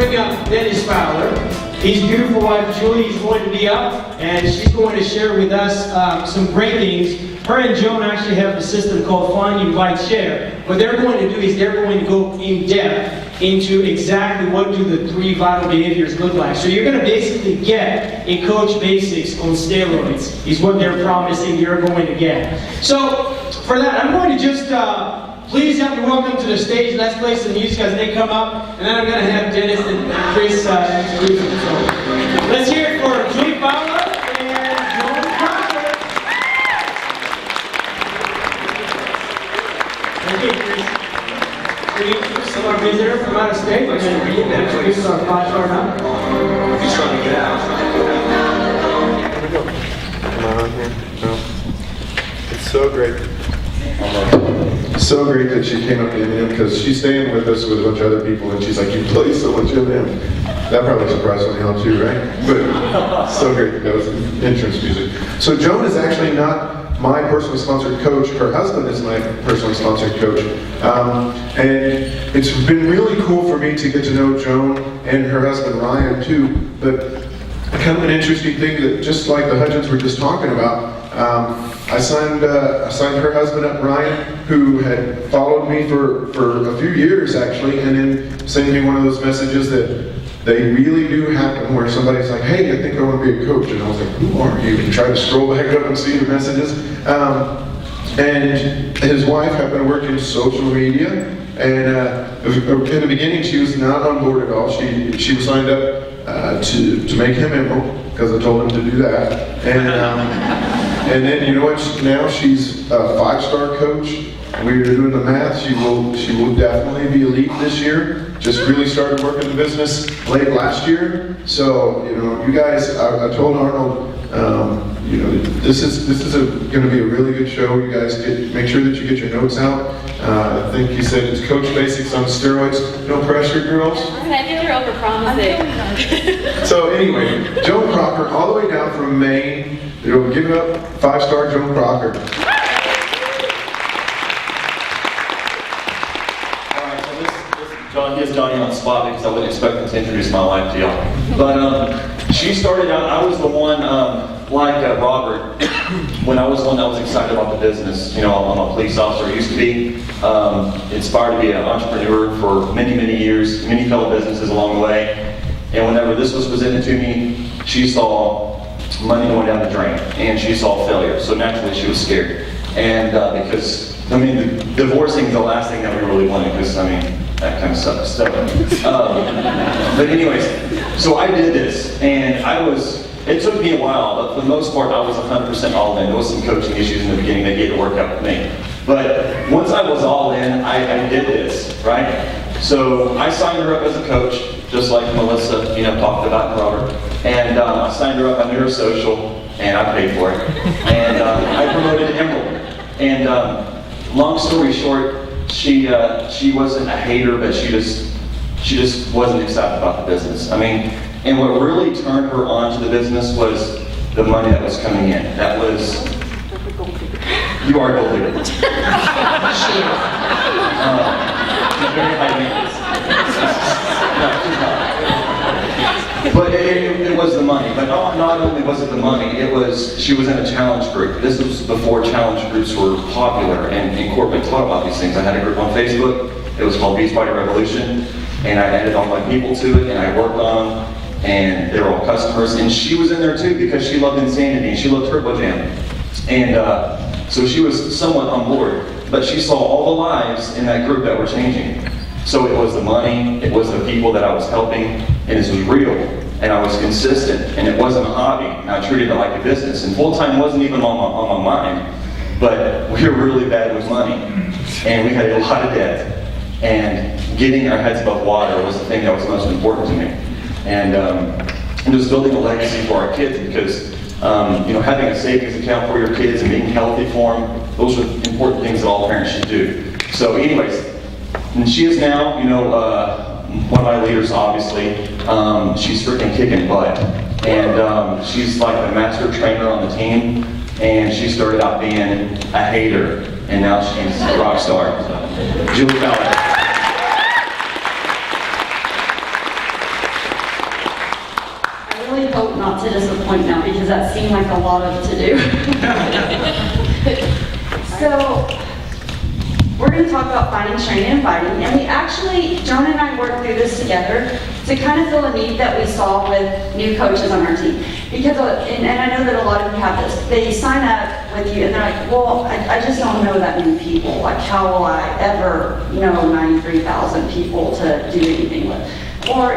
bring up Dennis Fowler. His beautiful wife Julie is going to be up, and she's going to share with us some great things. Her and Joan actually have a system called Find, Invite, Share. What they're going to do is they're going to go in depth into exactly what do the 3 vital behaviors look like. So you're going to basically get a coach basics on steroids, is what they're promising you're going to get. So for that, I'm going to just please help me welcome to the stage. Let's play some music as they come up, and then I'm going to have Dennis and Chris introduce them. So let's hear it for Julie Fowler and Joan Crocker. Thank you, Chris. Can you introduce our visitor from out of state? We're going to introduce our 5-star now. He's trying to get out. Here we go. Come on here. No. It's so great. So great that she came up to him because she's staying with us with a bunch of other people, and she's like, "You play so much of him." That probably surprised O'Neill too, right? But so great that was entrance music. So Joan is actually not my personally sponsored coach. Her husband is my personally sponsored coach, and it's been really cool for me to get to know Joan and her husband Ryan too. But kind of an interesting thing that, just like the Hudgens were just talking about, I signed her husband up, Ryan, who had followed me for a few years actually, and then sent me one of those messages that they really do happen where somebody's like, "Hey, I think I want to be a coach," and I was like, "Who are you?" And try to scroll back up and see the messages. And his wife happened to work in social media, and in the beginning she was not on board at all. She was signed up to make him emerald, because I told him to do that. And then, you know what, now she's a 5-star coach. We were doing the math, she will definitely be elite this year. Just really started working the business late last year. So, you know, you guys, I told Arnold, you know, this is going to be a really good show. You guys make sure that you get your notes out. I think he said it's Coach Basics on steroids. No pressure, girls. I think you're overpromising. So anyway, Joan Crocker, all the way down from Maine. You know, give it up, 5-star Joan Crocker. Alright, so this is Johnny on the spot because I wouldn't expect him to introduce my wife to y'all. But she started out, I was the one, like Robert, when I was the one that was excited about the business. You know, I'm a police officer, I used to be, inspired to be an entrepreneur for many, many years, many fellow businesses along the way. And whenever this was presented to me, she saw money going down the drain, and she saw failure. So naturally, she was scared. And because, I mean, divorcing is the last thing that we really wanted, because, I mean, that kind of sucks. So, but anyways, so I did this, and it took me a while, but for the most part, I was 100% all in. There was some coaching issues in the beginning that didn't work out with me. But once I was all in, I did this, right? So I signed her up as a coach, just like Melissa, you know, talked about and Robert. And I signed her up, I knew her social, and I paid for it. And I promoted Emerald. And long story short, she wasn't a hater, but she just wasn't excited about the business. I mean, and what really turned her on to the business was the money that was coming in. That was, you are a gold digger. She's very high maintenance. No, she's not. But it was the money. But not only was it the money, she was in a challenge group. This was before challenge groups were popular and corporate taught about these things. I had a group on Facebook. It was called Beachbody Revolution. And I added all my people to it, and I worked on them. And they were all customers. And she was in there too because she loved Insanity and she loved Turbo Jam. And so she was somewhat on board. But she saw all the lives in that group that were changing. So it was the money, it was the people that I was helping, and this was real. And I was consistent, and it wasn't a hobby, and I treated it like a business. And full-time wasn't even on my mind, but we were really bad with money, and we had a lot of debt. And getting our heads above water was the thing that was most important to me. And just building a legacy for our kids, because you know, having a savings account for your kids and being healthy for them, those are important things that all parents should do. So anyways, and she is now, you know, one of my leaders, obviously. She's freaking kicking butt. And she's like the master trainer on the team. And she started out being a hater. And now she's a rock star. Julie Fowler. not to disappoint now because that seemed like a lot of to do. So, we're going to talk about finding, training, and inviting. And we actually, Joan and I worked through this together to kind of fill a need that we saw with new coaches on our team. Because, and I know that a lot of you have this, they sign up with you and they're like, well, I just don't know that many people. Like, how will I ever know 93,000 people to do anything with? Or,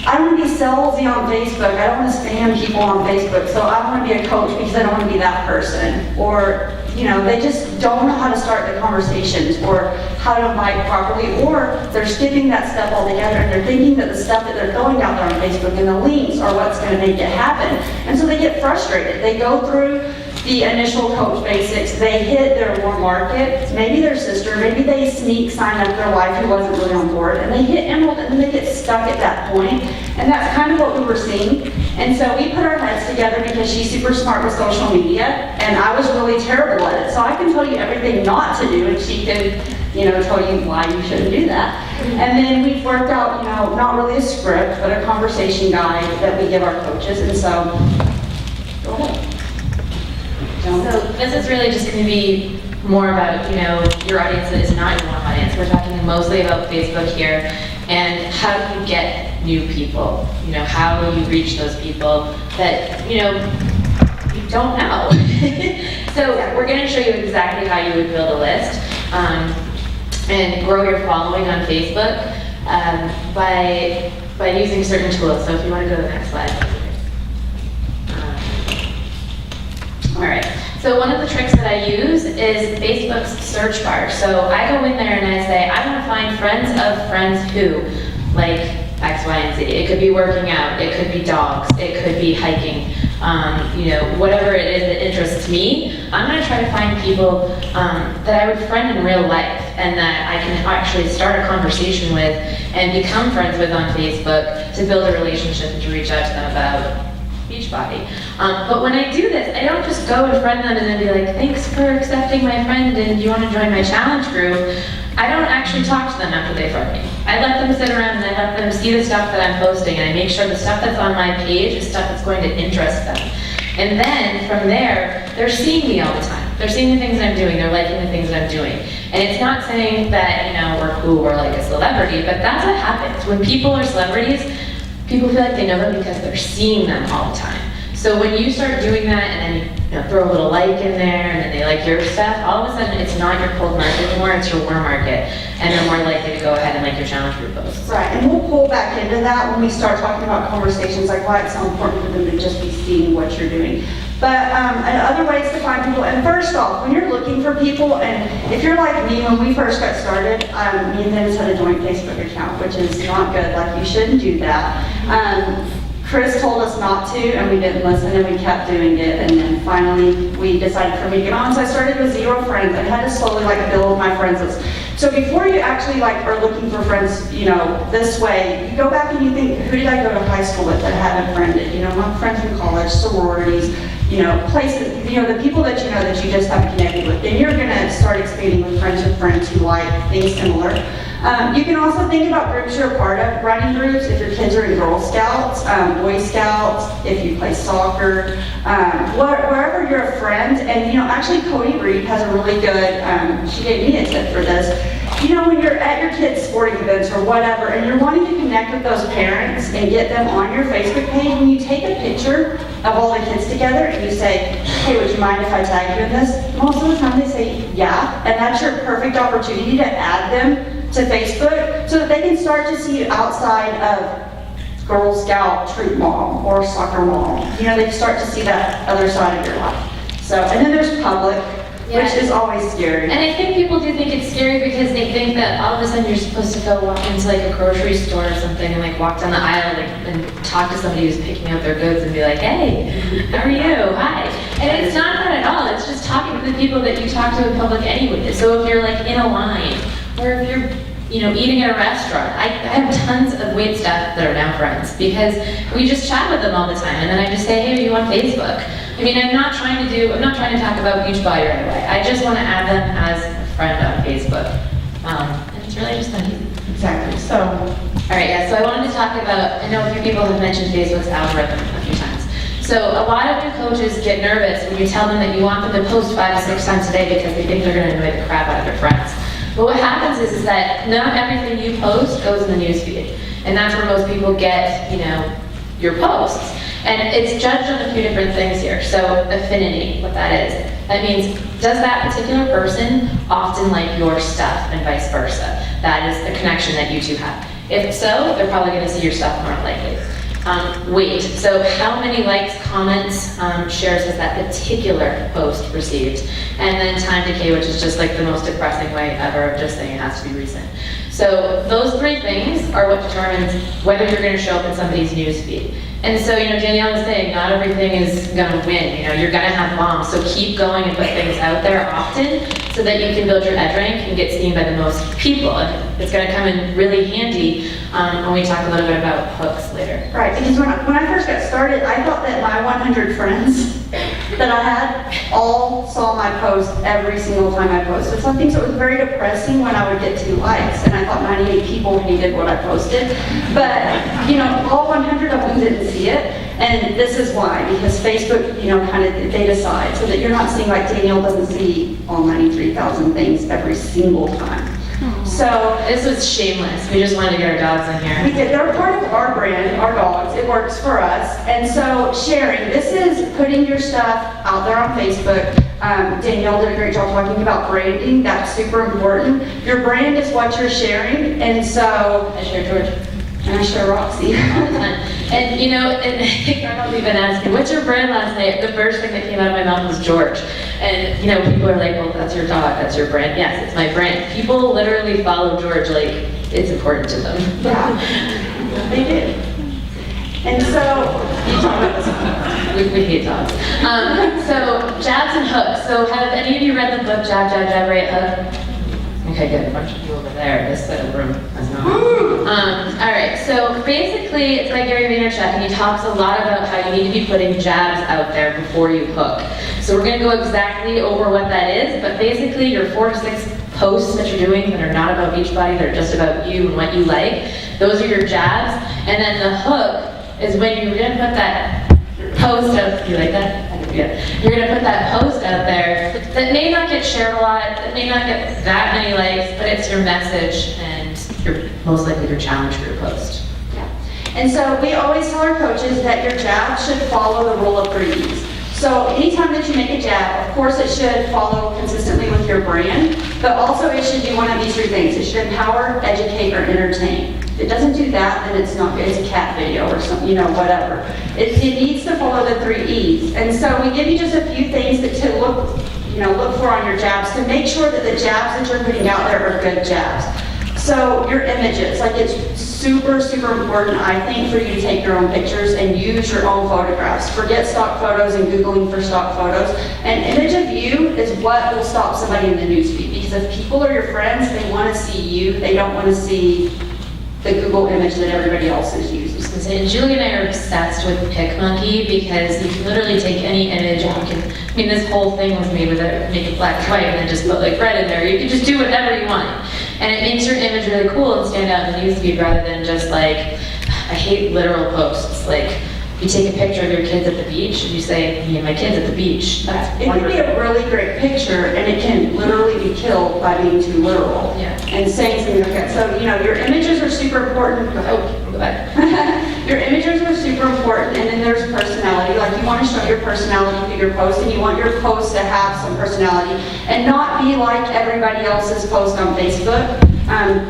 I don't want to be salesy on Facebook. I don't want to spam people on Facebook. So I want to be a coach because I don't want to be that person. Or, they just don't know how to start the conversations or how to invite properly, or they're skipping that step altogether and they're thinking that the stuff that they're throwing out there on Facebook and the links are what's going to make it happen. And so they get frustrated. They go through the initial coach basics, they hit their warm market, maybe their sister, maybe they sneak sign up their wife who wasn't really on board, and they hit Emerald and then they get stuck at that point. And that's kind of what we were seeing. And so we put our heads together because she's super smart with social media, and I was really terrible at it. So I can tell you everything not to do, and she can, tell you why you shouldn't do that. And then we've worked out, not really a script, but a conversation guide that we give our coaches. And so, go ahead. So this is really just going to be more about, your audience that is not your warm audience. We're talking mostly about Facebook here and how do you get new people? How do you reach those people that, you don't know? So we're going to show you exactly how you would build a list and grow your following on Facebook by using certain tools. So if you want to go to the next slide. All right, so one of the tricks that I use is Facebook's search bar. So I go in there and I say, I want to find friends of friends who, like X, Y, and Z. It could be working out, it could be dogs, it could be hiking, whatever it is that interests me. I'm going to try to find people that I would friend in real life and that I can actually start a conversation with and become friends with on Facebook to build a relationship and to reach out to them about Beachbody. But when I do this, I don't just go and friend them and then be like, thanks for accepting my friend and do you want to join my challenge group? I don't actually talk to them after they friend me. I let them sit around and I let them see the stuff that I'm posting and I make sure the stuff that's on my page is stuff that's going to interest them. And then from there, they're seeing me all the time. They're seeing the things that I'm doing, they're liking the things that I'm doing. And it's not saying that, we're cool, we're like a celebrity, but that's what happens. When people are celebrities, people feel like they know them because they're seeing them all the time. So when you start doing that and then you throw a little like in there and then they like your stuff, all of a sudden it's not your cold market anymore, it's your warm market. And they're more likely to go ahead and like your challenge group posts. Right, and we'll pull back into that when we start talking about conversations, like why it's so important for them to just be seeing what you're doing. But and other ways to find people, and first off, when you're looking for people, and if you're like me, when we first got started, me and Dennis had a joint Facebook account, which is not good, like you shouldn't do that. Chris told us not to, and we didn't listen, and we kept doing it, and then finally we decided for me to get on, so I started with 0 friends. I had to slowly build my friends list. So before you actually are looking for friends, this way, you go back and you think, who did I go to high school with that I haven't friended? My friends from college, sororities, places, the people that that you just haven't connected with. Then you're gonna start expanding with friends who like things similar. You can also think about groups you're a part of, running groups, if your kids are in Girl Scouts, Boy Scouts, if you play soccer, wherever you're a friend. And actually Cody Reed has a really good, she gave me a tip for this. When you're at your kids' sporting events or whatever, and you're wanting to connect with those parents and get them on your Facebook page, when you take a picture of all the kids together and you say, hey, would you mind if I tag you in this? Most of the time they say, yeah, and that's your perfect opportunity to add them to Facebook so that they can start to see you outside of Girl Scout troop mom or soccer mom. They start to see that other side of your life. So, and then there's public, which is always scary. And I think people do think it's scary because they think that all of a sudden you're supposed to go walk into a grocery store or something and walk down the aisle and talk to somebody who's picking up their goods and be like, hey, how are you? Hi. And it's not that at all. It's just talking to the people that you talk to in public anyway. So if you're in a line or if you're eating at a restaurant. I have tons of wait staff that are now friends because we just chat with them all the time and then I just say, hey, are you on Facebook? I'm not trying to talk about Beachbody right away. I just want to add them as a friend on Facebook. And it's really just that easy. Exactly. So, all right, yeah, so I wanted to talk about, I know a few people have mentioned Facebook's algorithm a few So a lot of new coaches get nervous when you tell them that you want them to post 5 to 6 times a day because they think they're going to annoy the crap out of their friends. But what happens is that not everything you post goes in the newsfeed. And that's where most people get, your posts. And it's judged on a few different things here. So affinity, what that is. That means, does that particular person often like your stuff and vice versa? That is the connection that you two have. If so, they're probably going to see your stuff more likely. Weight. So how many likes, comments, shares has that particular post received? And then time decay, which is just like the most depressing way ever of just saying it has to be recent. So those 3 things are what determines whether you're going to show up in somebody's news feed. And so, Danielle was saying, not everything is going to win. You're going to have bombs. So keep going and put things out there often so that you can build your edge rank and get seen by the most people. And it's going to come in really handy when we talk a little bit about hooks later. Right, because when I first got started, I thought that my 100 friends that I had all saw my post every single time I posted something. So it was very depressing when I would get 2 likes, and I thought 98 people hated what I posted. But, all 100 of them didn't see it, and this is why, because Facebook, they decide, so that you're not seeing like Danielle doesn't see all 93,000 things every single time. So this was shameless. We just wanted to get our dogs in here. we did. They're part of our brand, our dogs. It works for us. And so sharing, this is putting your stuff out there on Facebook. Danielle did a great job talking about branding. That's super important. Your brand is what you're sharing. And so I share George. And I share Roxy. All the time. And Carmel's even asked me, what's your brand last night? The first thing that came out of my mouth was George. And people are like, well, that's your dog, that's your brand. Yes, it's my brand. People literally follow George like it's important to them. Yeah, they do. And so, you talk about this. We hate dogs. So jabs and hooks. So have any of you read the book Jab, Jab, Jab, Right Hook? Okay, good. A bunch of people over there. This side of the room has not. All right. So basically, it's by Gary Vaynerchuk, and he talks a lot about how you need to be putting jabs out there before you hook. So we're going to go exactly over what that is, but basically, your 4 to 6 posts that you're doing that are not about Beachbody, that are just about you and what you like, those are your jabs. And then the hook is when you're going to put that post out. You like that? Yeah. You're going to put that post out there that may not get shared a lot, that may not get that many likes, but it's your message and most likely your challenge for your post. Yeah. And so we always tell our coaches that your jab should follow the rule of 3 E's. So anytime that you make a jab, of course it should follow consistently with your brand, but also it should do one of these 3 things. It should empower, educate, or entertain. If it doesn't do that, then it's not good. It's a cat video or something, whatever. It needs to follow the 3 E's. And so we give you just a few things to look for on your jabs to make sure that the jabs that you're putting out there are good jabs. So your images, it's super, super important, I think, for you to take your own pictures and use your own photographs. Forget stock photos and Googling for stock photos. An image of you is what will stop somebody in the newsfeed, because if people are your friends, they want to see you. They don't want to see the Google image that everybody else is using. And Julie and I are obsessed with PicMonkey because you can literally take any image and this whole thing was made with make it black and white and then just put red in there. You can just do whatever you want. And it makes your image really cool and stand out in the newsfeed rather than just I hate literal posts. You take a picture of your kids at the beach and you say, me and my kids at the beach. That's It can be a really great picture, and it can literally be killed by being too literal. Yeah. And saying something like that. So, your images are super important. Go ahead. Your images are super important, and then there's personality. You want to show your personality through your post, and you want your post to have some personality, and not be like everybody else's post on Facebook.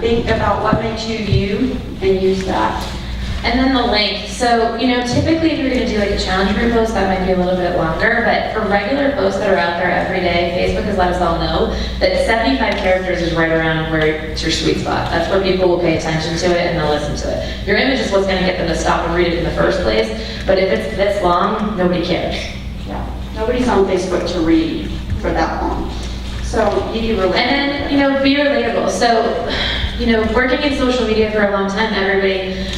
Think about what makes you you, and use that. And then the length. So, typically if you're going to do a challenge group post, that might be a little bit longer, but for regular posts that are out there every day, Facebook has let us all know that 75 characters is right around where it's your sweet spot. That's where people will pay attention to it and they'll listen to it. Your image is what's going to get them to stop and read it in the first place, but if it's this long, nobody cares. Yeah. Nobody's on Facebook to read for that long. So, you be relatable. And then, be relatable. So, working in social media for a long time, everybody,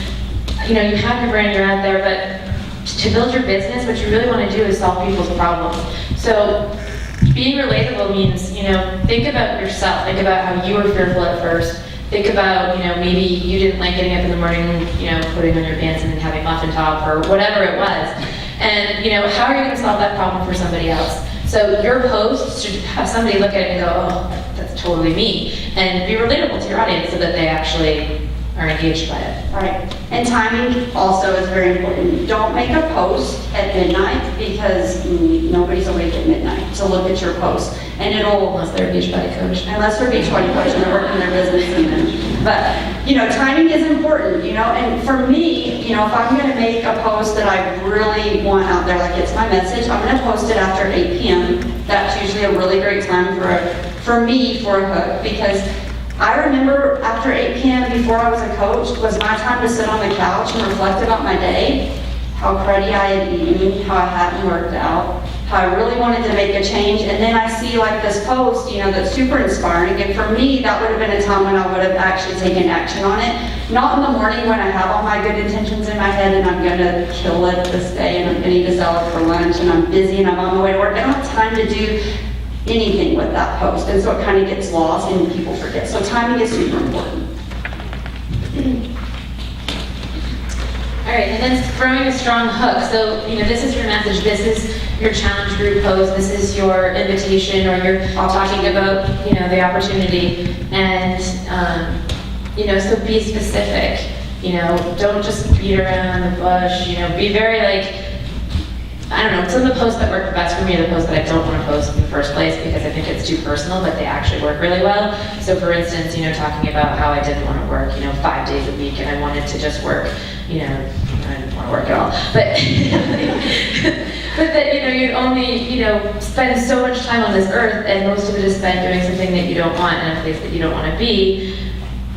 you have your brand, you're out there, but to build your business, what you really want to do is solve people's problems. So being relatable means, think about yourself. Think about how you were fearful at first. Think about, maybe you didn't like getting up in the morning, putting on your pants and having muffin top or whatever it was. And, how are you gonna solve that problem for somebody else? So your post should have somebody look at it and go, oh, that's totally me, and be relatable to your audience so that they actually are engaged by it. Right. And timing also is very important. Don't make a post at midnight because nobody's awake at midnight. So look at your post. And Unless they're a Beachbody coach. unless they're beachbody coach and they're working their business even. But, timing is important, and for me, if I'm gonna make a post that I really want out there, like it's my message, I'm gonna post it after 8 p.m. That's usually a really great time for me for a hook, because I remember after 8 p.m. before I was a coach was my time to sit on the couch and reflect about my day, how cruddy I had eaten, how I hadn't worked out, how I really wanted to make a change, and then I see like this post, that's super inspiring, and for me, that would have been a time when I would have actually taken action on it. Not in the morning when I have all my good intentions in my head and I'm gonna kill it this day and I'm gonna eat a salad for lunch and I'm busy and I'm on my way to work. I don't have time to do anything with that post, and so it kind of gets lost and people forget. So timing is super important. All right, and then throwing a strong hook. So, this is your message, this is your challenge group post, this is your invitation, or you're talking about, the opportunity. And, so be specific. Don't just beat around the bush, be very I don't know, some of the posts that work best for me are the posts that I don't want to post in the first place because I think it's too personal, but they actually work really well. So for instance, talking about how I didn't want to work, 5 days a week and I wanted to just work, I didn't want to work at all, but, but that, you'd only, spend so much time on this earth and most of it is spent doing something that you don't want in a place that you don't want to be.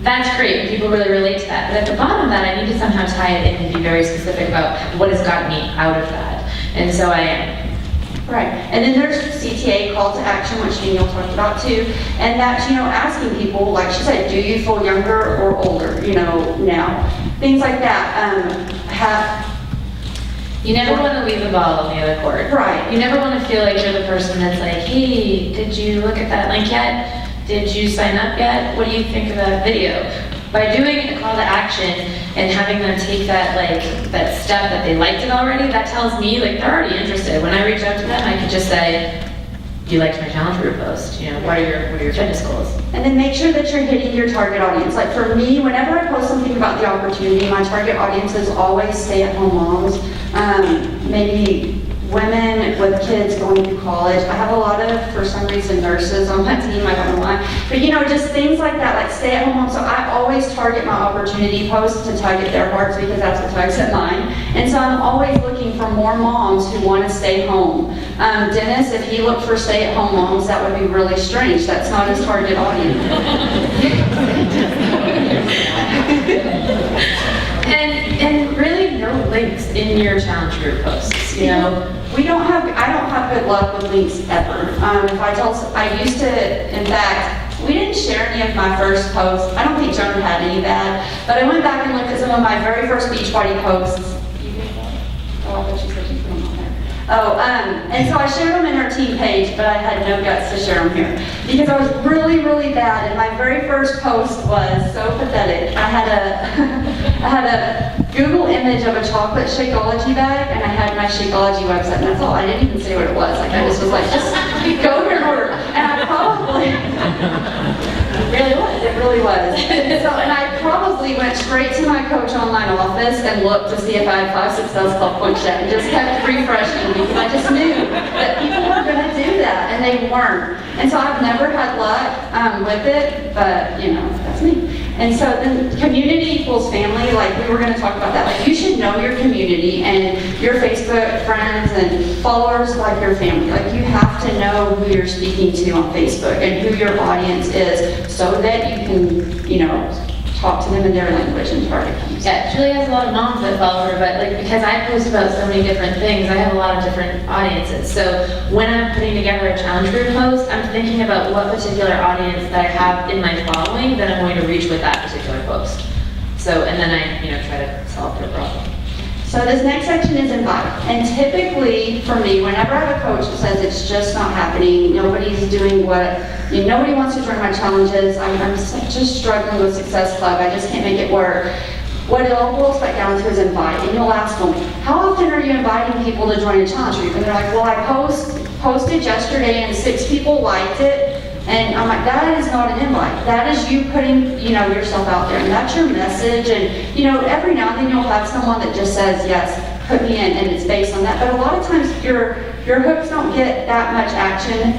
That's great, and people really relate to that. But at the bottom of that, I need to somehow tie it in and be very specific about what has gotten me out of that. And so I am. Right, and then there's CTA, call to action, which Danielle talked about too, and that's, asking people, like she said, do you feel younger or older, now? Things like that. You never want to leave the ball on the other court. Right. You never want to feel like you're the person that's like, hey, did you look at that link yet? Did you sign up yet? What do you think of that video? By doing a call to action and having them take that that step that they liked it already, that tells me they're already interested. When I reach out to them, I could just say, you liked my challenge group post. What are your fitness goals? And then make sure that you're hitting your target audience. Like for me, whenever I post something about the opportunity, my target audience is always stay-at-home moms, maybe women with kids going to college. I have a lot of, for some reason, nurses on my team, I don't know why. But just things like that, like stay-at-home moms. So I always target my opportunity posts to tug at their hearts because that's what tugs at mine. And so I'm always looking for more moms who want to stay home. Dennis, if he looked for stay-at-home moms, that would be really strange. That's not his target audience. And really no links in your challenge group posts, I don't have good luck with links ever. I used to, in fact, we didn't share any of my first posts. I don't think Joan had any bad, but I went back and looked at some of my very first Beachbody posts. You made that? Oh, I thought you said you put them on there. And so I shared them in our team page, but I had no guts to share them here because I was really, really bad. And my very first post was so pathetic. I had a Google image of a chocolate Shakeology bag, and I had my Shakeology website, and that's all. I didn't even say what it was. I just was like, just go here and order. And I probably, it really was. And I probably went straight to my Coach Online office and looked to see if I had 5 success club points yet, and just kept refreshing because I just knew that people were going to do that, and they weren't. And so I've never had luck with it, but that's me. And so then community equals family, like we were going to talk about that. Like you should know your community and your Facebook friends and followers like your family. Like you have to know who you're speaking to on Facebook and who your audience is so that you can, talk to them in their language and target them. Yeah, Julie has a lot of moms that follow her, but because I post about so many different things, I have a lot of different audiences. So when I'm putting together a challenge group post, I'm thinking about what particular audience that I have in my following that I'm going to reach with that particular post. So, and then I, try to solve their problem. So this next section is invite. And typically, for me, whenever I have a coach that says it's just not happening, nobody's doing nobody wants to join my challenges, I'm just struggling with Success Club, I just can't make it work. What it all boils back down to is invite. And you'll ask them, how often are you inviting people to join a challenge group? And they're like, well, I posted yesterday and 6 people liked it. And I'm like, that is not an invite. That is you putting, yourself out there. And that's your message. And, every now and then you'll have someone that just says, yes, put me in, and it's based on that. But a lot of times your hooks don't get that much action.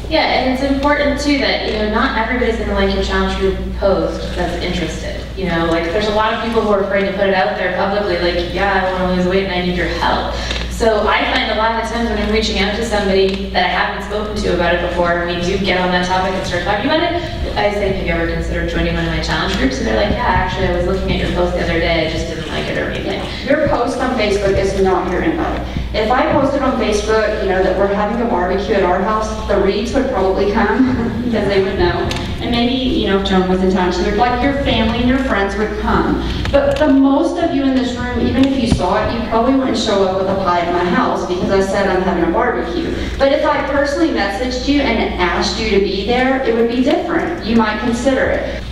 Yeah, and it's important too that, not everybody's gonna like your challenge group post that's interested. There's a lot of people who are afraid to put it out there publicly, like, yeah, I wanna lose weight and I need your help. So I find a lot of the times when I'm reaching out to somebody that I haven't spoken to about it before, and we do get on that topic and start talking about it, I say, have you ever considered joining one of my challenge groups? And they're like, yeah, actually, I was looking at your post the other day, I just didn't like it or anything. Your post on Facebook is not your invite. If I posted on Facebook, that we're having a barbecue at our house, the Reeds would probably come because they would know. And maybe, if Joan was in town, she would, like, your family and your friends would come. But the most of you in this room, even if you saw it, you probably wouldn't show up with a pie at my house because I said I'm having a barbecue. But if I personally messaged you and asked you to be there, it would be different. You might consider it.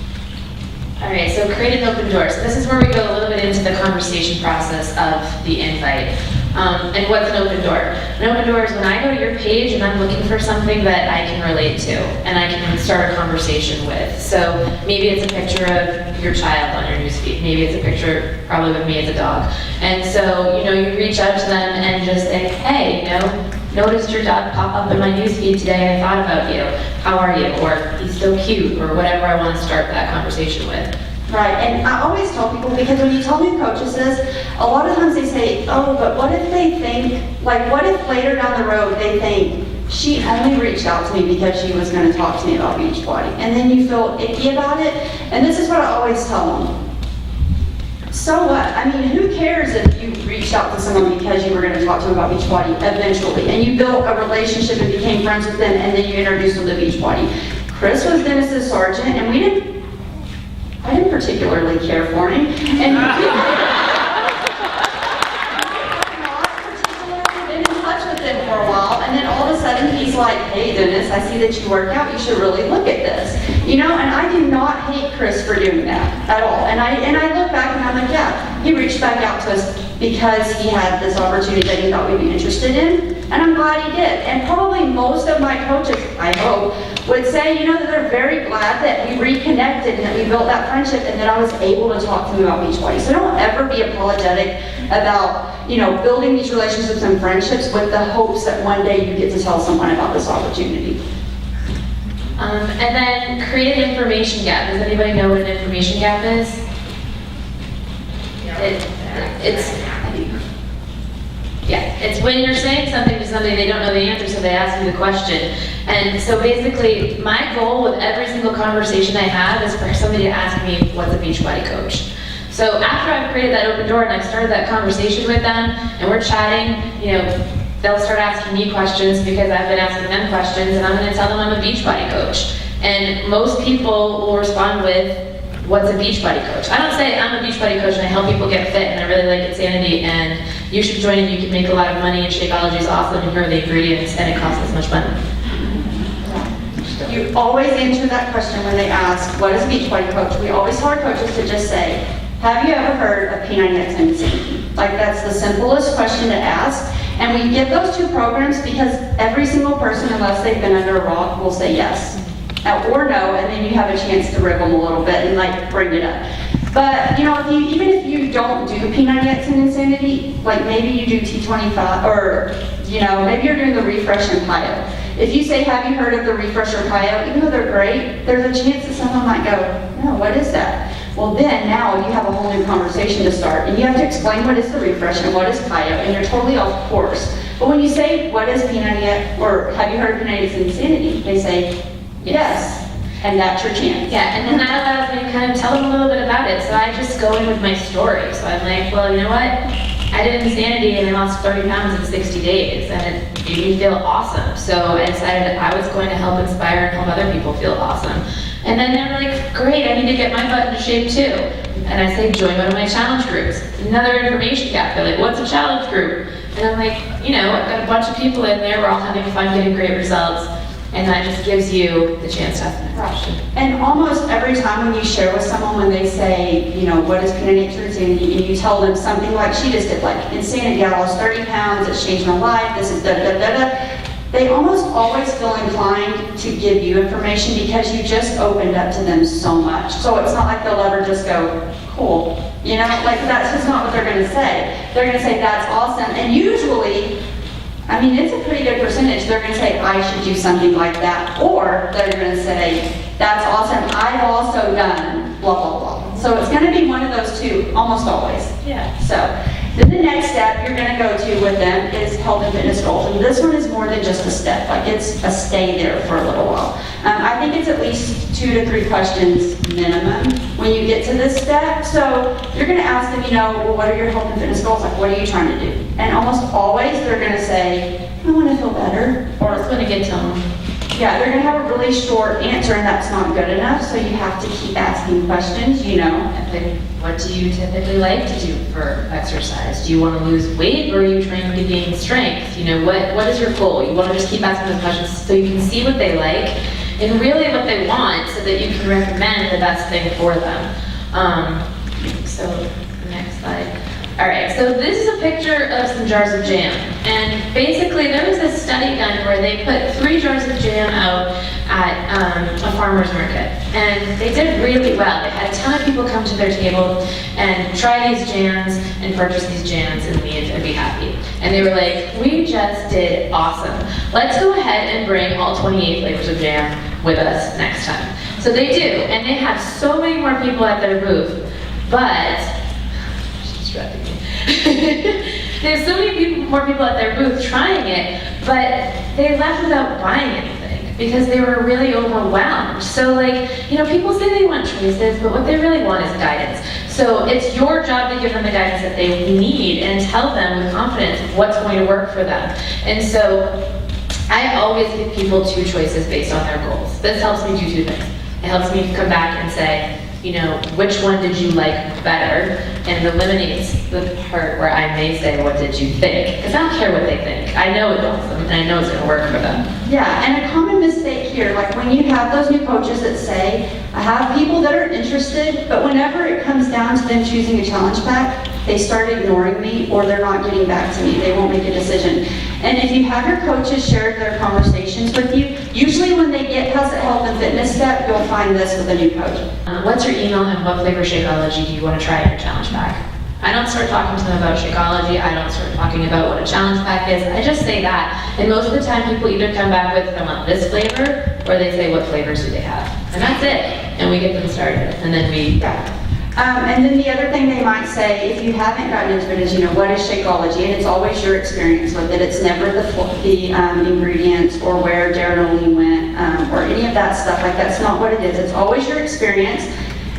All right, so create an open door. So this is where we go a little bit into the conversation process of the invite. And what's an open door? An open door is when I go to your page and I'm looking for something that I can relate to and I can start a conversation with. So maybe it's a picture of your child on your newsfeed. Maybe it's a picture probably with me as a dog. And so, you reach out to them and just say, hey, noticed your dog pop up in my newsfeed today and I thought about you. How are you? Or he's so cute, or whatever I want to start that conversation with. Right, and I always tell people, because when you tell new coaches this, a lot of times they say, oh, but what if they think, what if later down the road they think, she only reached out to me because she was going to talk to me about Beachbody, and then you feel icky about it, and this is what I always tell them. So what? I mean, who cares if you reached out to someone because you were going to talk to them about Beachbody eventually, and you built a relationship and became friends with them, and then you introduced them to Beachbody. Chris was Dennis's sergeant, and I didn't particularly care for him, and not particularly been in touch with him for a while, and then all of a sudden he's like, hey Dennis, I see that you work out, you should really look at this. And I do not hate Chris for doing that at all. And I look back and I'm like, yeah, he reached back out to us because he had this opportunity that he thought we'd be interested in, and I'm glad he did. And probably most of my coaches, I hope, would say, that they're very glad that we reconnected and that we built that friendship and that I was able to talk to them about Beachbody. So don't ever be apologetic about, building these relationships and friendships with the hopes that one day you get to tell someone about this opportunity. And then create an information gap. Does anybody know what an information gap is? It's when you're saying something to somebody, they don't know the answer, so they ask you the question. And so basically, my goal with every single conversation I have is for somebody to ask me, what's a Beachbody coach? So after I've created that open door and I've started that conversation with them, and we're chatting, they'll start asking me questions because I've been asking them questions, and I'm going to tell them I'm a Beachbody coach. And most people will respond with, what's a Beachbody coach? I don't say I'm a Beachbody coach and I help people get fit and I really like Insanity and you should join and you can make a lot of money and Shakeology is awesome and here are the ingredients and it costs this much money. You always answer that question when they ask, what is a Beachbody coach? We always tell our coaches to just say, have you ever heard of P90X and Insanity? That's the simplest question to ask. And we give those 2 programs because every single person, unless they've been under a rock, will say yes. Or no, and then you have a chance to rib them a little bit and bring it up. But even if you don't do P90X and Insanity, maybe you do T25, or maybe you're doing the Refresh and Pio. If you say, have you heard of the Refresh or Pio, even though they're great, there's a chance that someone might go, no, what is that? Well then, now you have a whole new conversation to start, and you have to explain what is the Refresh and what is Pio, and you're totally off course. But when you say, what is P90X, or have you heard of P90X and Insanity, they say, yes. And that's your chance. Yeah, and then that allows me to kind of tell them a little bit about it. So I just go in with my story. So I'm like, well, you know what? I did Insanity and I lost 30 pounds in 60 days and it made me feel awesome. So I decided that I was going to help inspire and help other people feel awesome. And then they were like, great, I need to get my butt into shape too. And I say, join one of my challenge groups. Another information gap. They're like, what's a challenge group? And I'm like, I've got a bunch of people in there. We're all having fun, getting great results. And that just gives you the chance to ask the next question. And almost every time when you share with someone, when they say, you know, what is P98 insanity, and you tell them something like she just did, like, insanity, I lost 30 pounds, it's changed my life, this is da-da-da-da, they almost always feel inclined to give you information because you just opened up to them so much. So it's not like they'll ever just go, cool. You know, like that's just not what they're going to say. They're going to say, that's awesome. And usually, I mean, it's a pretty good percentage. They're going to say, I should do something like that. Or they're going to say, that's awesome. I've also done blah, blah, blah. So it's going to be one of those two, almost always. Yeah. So then the next step you're going to go to with them is health and fitness goals. And this one is more than just a step. Like it's a stay there for a little while. I think it's at least 2 to 3 questions minimum when you get to this step. So you're going to ask them, you know, well, what are your health and fitness goals? Like, what are you trying to do? And almost always they're going to say, I want to feel better. Or it's going to get to them. Yeah, they're going to have a really short answer, and that's not good enough. So you have to keep asking questions, you know. Like, what do you typically like to do for exercise? Do you want to lose weight, or are you trying to gain strength? You know, what is your goal? You want to just keep asking those questions so you can see what they like and really what they want, so that you can recommend the best thing for them. So next slide. All right, so this is a picture of some jars of jam. And basically there was this study done where they put 3 jars of jam out at a farmer's market. And they did really well. They had a ton of people come to their table and try these jams and purchase these jams and leave and be happy. And they were like, we just did awesome. Let's go ahead and bring all 28 flavors of jam with us next time. So they do, and they have so many more people at their booth. But distracting me. There's so many more people at their booth trying it, but they left without buying anything because they were really overwhelmed. So like, you know, people say they want choices, but what they really want is guidance. So it's your job to give them the guidance that they need and tell them with confidence what's going to work for them. And so I always give people 2 choices based on their goals. This helps me do 2 things. It helps me come back and say, you know, which one did you like better? And eliminates the part where I may say, what did you think? Because I don't care what they think. I know it's awesome, and I know it's going to work for them. Yeah, and a common mistake here, like when you have those new coaches that say, I have people that are interested, but whenever it comes down to them choosing a challenge pack, they start ignoring me or they're not getting back to me. They won't make a decision. And if you have your coaches share their conversations with you, usually when they get past the health and fitness step, you'll find this with a new coach. What's your email and what flavor Shakeology do you want to try in your challenge pack? I don't start talking to them about Shakeology. I don't start talking about what a challenge pack is. I just say that. And most of the time people either come back with, I want this flavor, or they say, what flavors do they have? And that's it. And we get them started. And then we... And then the other thing they might say, if you haven't gotten into it, is, you know, what is Shakeology? And it's always your experience with it. It's never the ingredients or where Darren only went or any of that stuff. Like, that's not what it is. It's always your experience.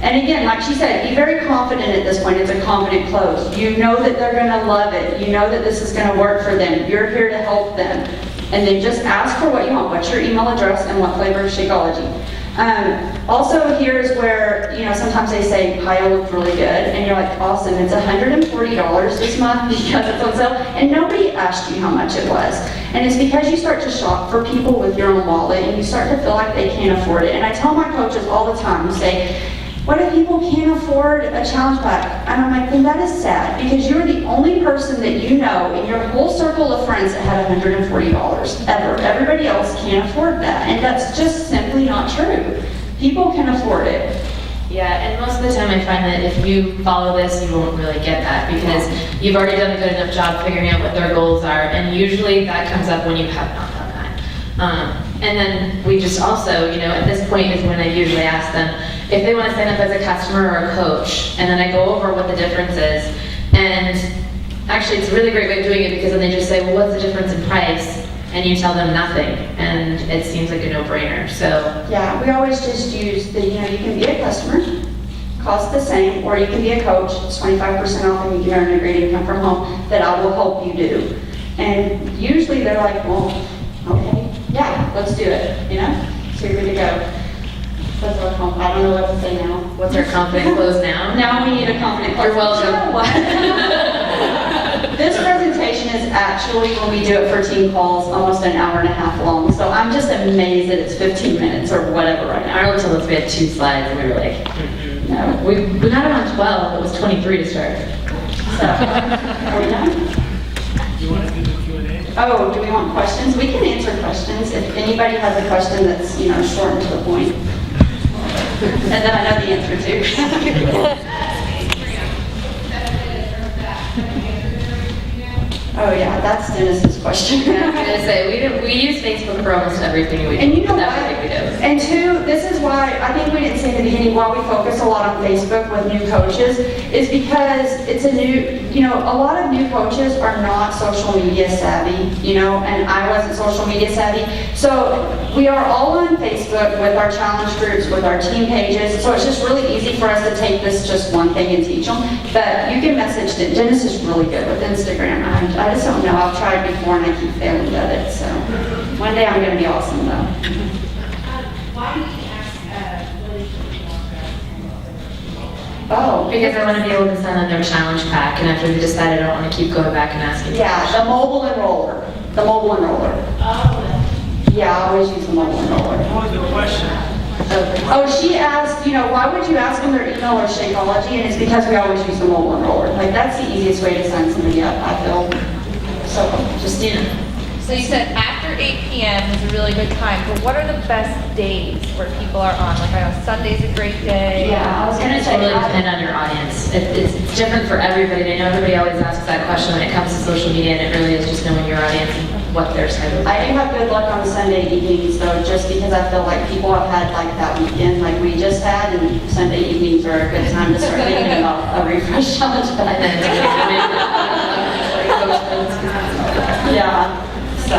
And again, like she said, be very confident at this point. It's a confident close. You know that they're going to love it. You know that this is going to work for them. You're here to help them. And then just ask for what you want. What's your email address and what flavor is Shakeology? Also, here's where, you know, sometimes they say, Pio looked really good, and you're like, awesome, it's $140 this month because it's on sale, and nobody asked you how much it was. And it's because you start to shop for people with your own wallet, and you start to feel like they can't afford it. And I tell my coaches all the time, say, what if people can't afford a challenge pack? And I'm like, then that is sad, because you're the only person that you know in your whole circle of friends that had $140 ever. Everybody else can't afford that, and that's just simply not true. People can afford it. Yeah, and most of the time I find that if you follow this, you won't really get that because you've already done a good enough job figuring out what their goals are, and usually that comes up when you have not done that. And then we just also, you know, at this point is when I usually ask them if they want to sign up as a customer or a coach, and then I go over what the difference is. And actually, it's a really great way of doing it because then they just say, well, what's the difference in price? And you tell them nothing, and it seems like a no-brainer. So yeah, we always just use the, you know, you can be a customer, cost the same, or you can be a coach, it's 25% off, and you can earn a great income from home that I will help you do. And usually they're like, well, okay, yeah, let's do it, you know? So you're good to go. That's our I don't know what to say now. what's our confident close now? Now we need a confident close. You're welcome. You know what? This presentation is actually, when we do it for team calls, almost an hour and a half long. So I'm just amazed that it's 15 minutes or whatever right now. I remember told us we had 2 slides and we were like, no. We got it on 12, it was 23 to start. So, are we done? Oh, do we want questions? We can answer questions if anybody has a question that's, short and to the point. And then I know the answer too. Oh yeah, that's Dennis's question. I was gonna say, we use Facebook for almost everything we do. And you know That's what? what we do. And two, this is why, I think we didn't say in the beginning, why we focus a lot on Facebook with new coaches, is because it's a new, a lot of new coaches are not social media savvy, and I wasn't social media savvy. So we are all on Facebook with our challenge groups, with our team pages, so it's just really easy for us to take this just one thing and teach them. But you can message them. Dennis is really good with Instagram. I just don't know. I've tried before and I keep failing at it, so one day I'm going to be awesome though. Why did you ask what is the Oh, Because I want to be able to send them their challenge pack, and after we decided I don't want to keep going back and asking. yeah, the mobile enroller. The mobile enroller. Yeah, I always use the mobile enroller. What was the question? Oh, she asked, why would you ask them their email or Shakeology? And it's because we always use the mobile enroller. Like, that's the easiest way to send somebody up, I feel. So, just, So you said after 8 p.m. is a really good time, but what are the best days where people are on? Like, I know Sunday's a great day. yeah, I was It's going gonna to say, totally depend on your audience. It's different for everybody. I know everybody always asks that question when it comes to social media, and it really is just knowing your audience and what their side is. I do have good luck on Sunday evenings though, just because I feel like people have had like that weekend like we just had, and Sunday evenings are a good time to start thinking about a refresh challenge. But yeah, so.